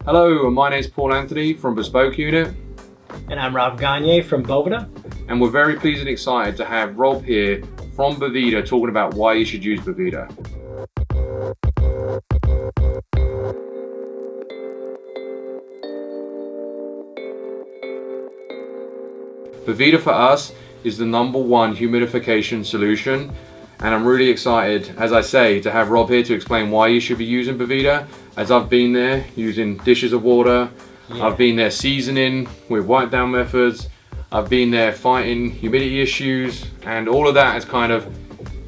Hello, my name is Paul Anthony from Bespoke Unit. And I'm Rob Gagner from Boveda. And we're very pleased and excited to have Rob here from Boveda talking about why you should use Boveda. Boveda for us is the #1 humidification solution, and I'm really excited, as I say, to have Rob here to explain why you should be using Boveda, as I've been there using dishes of water, I've been there seasoning with wipe down methods, I've been there fighting humidity issues, and all of that has kind of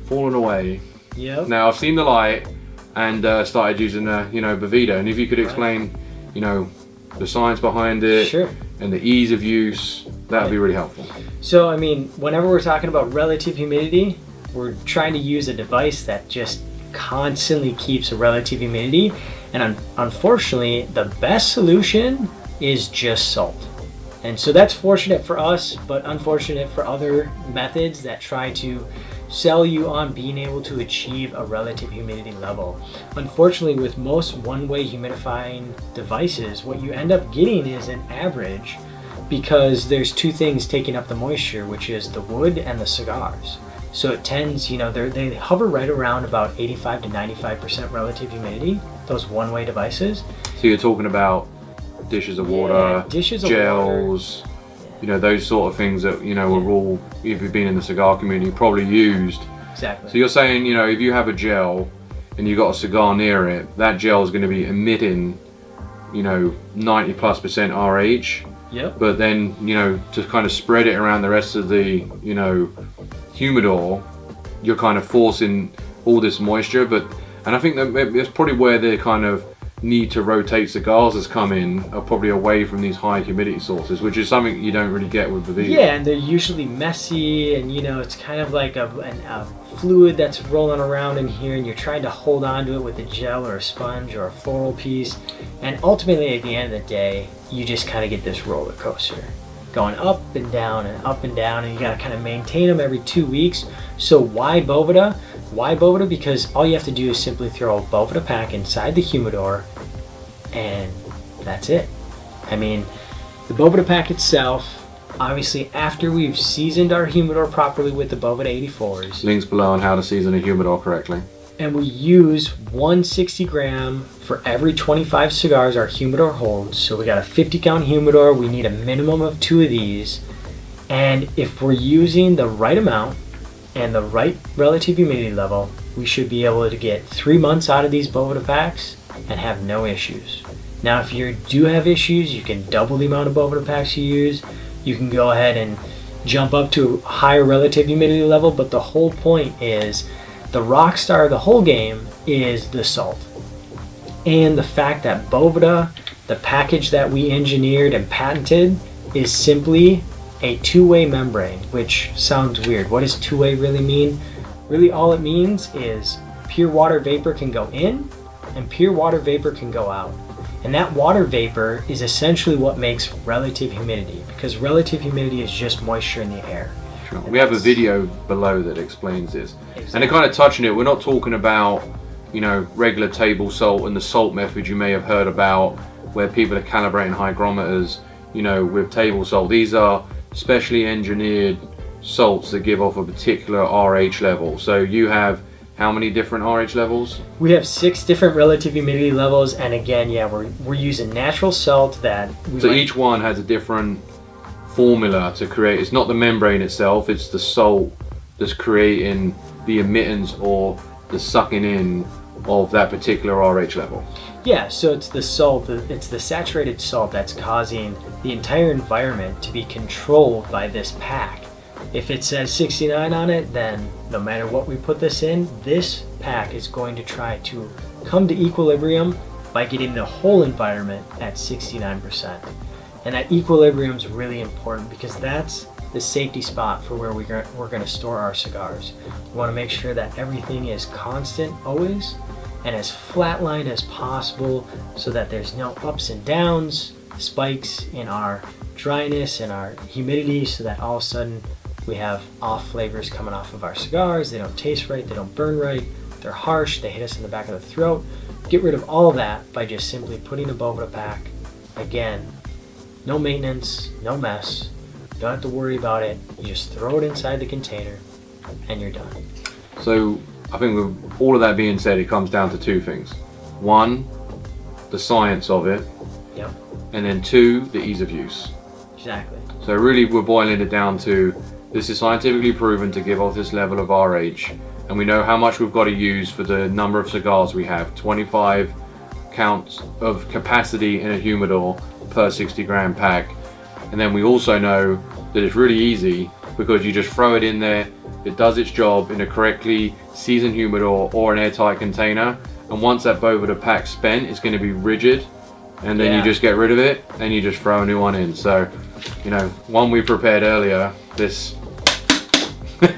fallen away. Yep. Now I've seen the light and started using Boveda, and if you could explain the science behind it. Sure. And the ease of use, that would be really helpful. So I mean, whenever we're talking about relative humidity, we're trying to use a device that just constantly keeps a relative humidity, and unfortunately the best solution is just salt. And so that's fortunate for us, but unfortunate for other methods that try to sell you on being able to achieve a relative humidity level. Unfortunately, with most one-way humidifying devices, what you end up getting is an average, because there's two things taking up the moisture, which is the wood and the cigars. So it tends, they hover right around about 85 to 95% relative humidity, those one-way devices. So you're talking about dishes of water, dishes of gels, those sort of things that, are all, if you've been in the cigar community, probably used. Exactly. So you're saying, if you have a gel and you've got a cigar near it, that gel is going to be emitting, 90+% RH. Yep. But then, to kind of spread it around the rest of the, humidor, you're kind of forcing all this moisture. And I think that's probably where the kind of need to rotate cigars has come in, are probably away from these high humidity sources, which is something you don't really get with Boveda. Yeah, and they're usually messy, and it's kind of like a fluid that's rolling around in here, and you're trying to hold on to it with a gel or a sponge or a floral piece, and ultimately at the end of the day, you just kind of get this roller coaster going up and down and up and down, and you got to kind of maintain them every 2 weeks. So why Boveda? Why Boveda? Because all you have to do is simply throw a Boveda pack inside the humidor, and that's it. I mean, the Boveda pack itself, obviously after we've seasoned our humidor properly with the Boveda 84s. Links below on how to season a humidor correctly. And we use 160 gram for every 25 cigars our humidor holds. So we got a 50 count humidor, we need a minimum of 2 of these. And if we're using the right amount and the right relative humidity level, we should be able to get 3 months out of these Boveda packs and have no issues. Now if you do have issues, you can double the amount of Boveda packs you use. You can go ahead and jump up to a higher relative humidity level, but the whole point is, the rock star of the whole game is the salt. And the fact that Boveda, the package that we engineered and patented, is simply a two-way membrane, which sounds weird. What does two-way really mean? Really all it means is pure water vapor can go in and pure water vapor can go out. And that water vapor is essentially what makes relative humidity, because relative humidity is just moisture in the air. Sure. We have a video below that explains this. Exactly. And to kind of touch on it, we're not talking about, regular table salt and the salt method you may have heard about, where people are calibrating hygrometers, with table salt. These are specially engineered salts that give off a particular RH level. So you have how many different RH levels? We have 6 different relative humidity levels, and again, we're using natural salt that each one has a different formula to create. It's not the membrane itself, it's the salt that's creating the emittance or the sucking in of that particular RH level. Yeah, so it's the salt, it's the saturated salt that's causing the entire environment to be controlled by this pack. If it says 69 on it, then no matter what we put this in, this pack is going to try to come to equilibrium by getting the whole environment at 69%. And that equilibrium is really important, because that's the safety spot for where we're going to store our cigars. We want to make sure that everything is constant always and as flatlined as possible, so that there's no ups and downs, spikes in our dryness and our humidity, so that all of a sudden we have off flavors coming off of our cigars. They don't taste right, they don't burn right, they're harsh, they hit us in the back of the throat. get rid of all that by just simply putting a Boveda pack. Again, no maintenance, no mess. Don't have to worry about it. You just throw it inside the container and you're done. So I think with all of that being said, it comes down to two things. One, the science of it. Yep. And then two, the ease of use. Exactly. So really we're boiling it down to, this is scientifically proven to give off this level of RH, and we know how much we've got to use for the number of cigars we have. 25 counts of capacity in a humidor per 60 gram pack. And then we also know that it's really easy because you just throw it in there, it does its job in a correctly seasoned humidor or an airtight container, and once that Boveda pack's spent, it's going to be rigid, and then you just get rid of it and you just throw a new one in. So, you know, one we prepared earlier, this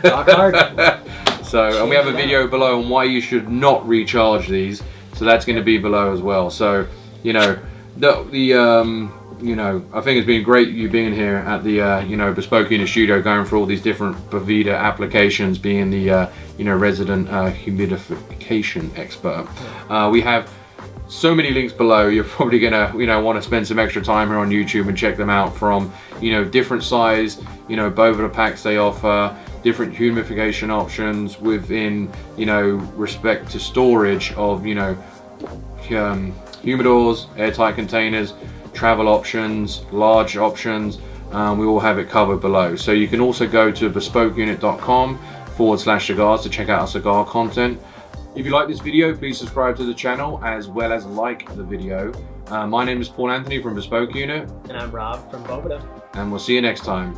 Rock hard. So, and we have a video below on why you should not recharge these, so that's going to be below as well. So, you know, you know, I think it's been great you being here at the you know, Bespoke Unit studio, going through all these different Boveda applications, being the you know, resident humidification expert. We have so many links below. You're probably gonna, you know, want to spend some extra time here on YouTube and check them out, from, you know, different size, you know, Boveda packs they offer, different humidification options within, you know, respect to storage of, you know, humidors, airtight containers, travel options, large options. We all have it covered below. So you can also go to bespokeunit.com/cigars to check out our cigar content. If you like this video, please subscribe to the channel as well as like the video. My name is Paul Anthony from Bespoke Unit. And I'm Rob from Boveda. And we'll see you next time.